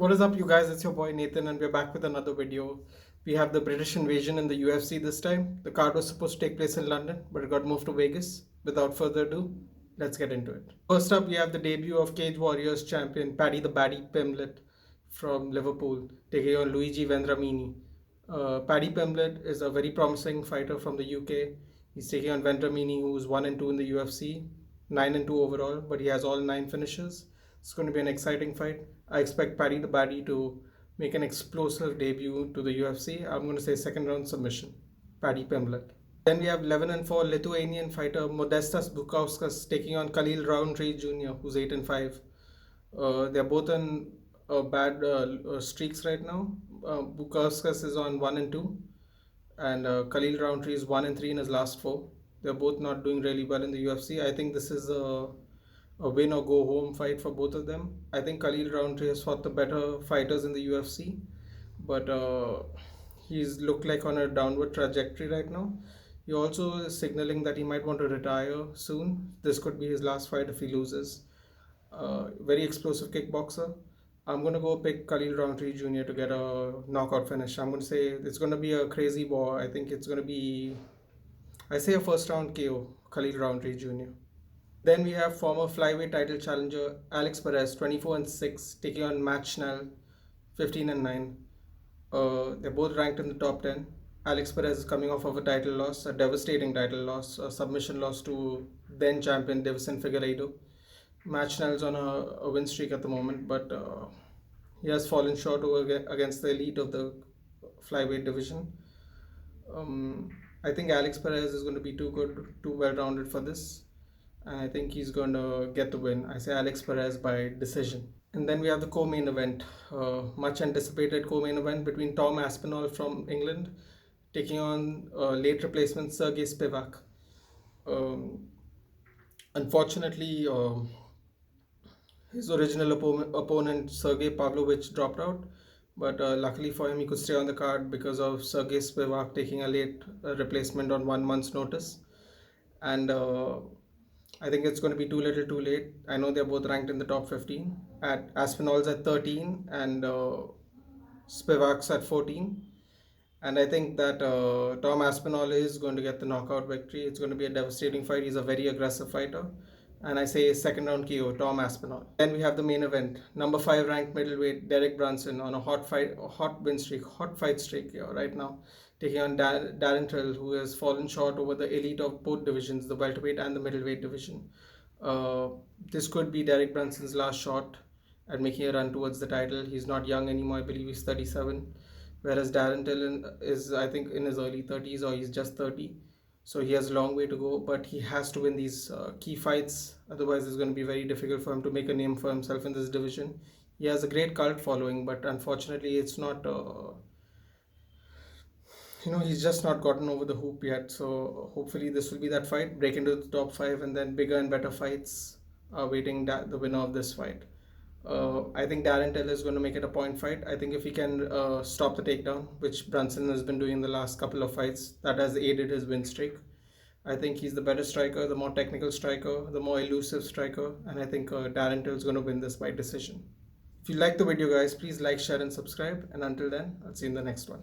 What is up, you guys? It's your boy Nathan, and we're back with another video. We have the British invasion in the UFC this time. The card was supposed to take place in London, but it got moved to Vegas. Without further ado, let's get into it. First up, we have the debut of Cage Warriors champion Paddy the Baddy Pimblett from Liverpool taking on Luigi Vendramini. Paddy Pimblett is a very promising fighter from the UK. He's taking on Vendramini, who's 1-2 in the UFC, 9-2 overall, but he has all 9 finishes. It's going to be an exciting fight. I expect Paddy the Baddy to make an explosive debut to the UFC. I'm going to say second round submission. Paddy Pimblett. Then we have 11-4 Lithuanian fighter Modestas Bukauskas taking on Khalil Roundtree Jr., who's 8-5. They're both on bad streaks right now. Bukauskas is on 1-2, and Khalil Roundtree is 1-3 in his last four. They're both not doing really well in the UFC. I think this is a win or go home fight for both of them. I think Khalil Roundtree has fought the better fighters in the UFC, but he's looked like on a downward trajectory right now. He also is signaling that he might want to retire soon. This could be his last fight if he loses. Very explosive kickboxer. I'm going to go pick Khalil Roundtree Jr. to get a knockout finish. I'm going to say it's going to be a crazy war. I think it's going to be, I say a first round KO, Khalil Roundtree Jr. Then we have former flyweight title challenger Alex Perez, 24-6, taking on Matt Schnell, 15-9. They're both ranked in the top 10. Alex Perez is coming off of a title loss, a devastating title loss, a submission loss to then champion Davison Figueiredo. Matt Schnell's on a win streak at the moment, but he has fallen short against the elite of the flyweight division. I think Alex Perez is going to be too good, too well-rounded for this. And I think he's going to get the win. I say Alex Perez by decision. And then we have the co-main event, much anticipated co-main event between Tom Aspinall from England taking on late replacement Sergey Spivak. Unfortunately, his original opponent Sergey Pavlovich dropped out, but luckily for him he could stay on the card because of Sergey Spivak taking a late replacement on 1 month's notice. And I think it's going to be too little too late. I know they're both ranked in the top 15. At Aspinall's at 13 and Spivak's at 14. And I think that Tom Aspinall is going to get the knockout victory. It's going to be a devastating fight. He's a very aggressive fighter. And I say second round KO, Tom Aspinall. Then we have the main event. Number 5 ranked middleweight Derek Brunson on a hot fight streak right now, taking on Darren Till, who has fallen short over the elite of both divisions, the welterweight and the middleweight division. This could be Derek Brunson's last shot at making a run towards the title. He's not young anymore. I believe he's 37, whereas Darren Till is, I think, in his early 30s, or he's just 30. So he has a long way to go, but he has to win these key fights. Otherwise, it's going to be very difficult for him to make a name for himself in this division. He has a great cult following, but unfortunately, it's not, he's just not gotten over the hoop yet. So hopefully this will be that fight, break into the top 5, and then bigger and better fights are waiting the winner of this fight. I think Darren Till is going to make it a point fight. I think if he can stop the takedown, which Brunson has been doing the last couple of fights, that has aided his win streak. I think he's the better striker, the more technical striker, the more elusive striker, and I think Darren Till is going to win this by decision. If you like the video, guys, please like, share, and subscribe. And until then, I'll see you in the next one.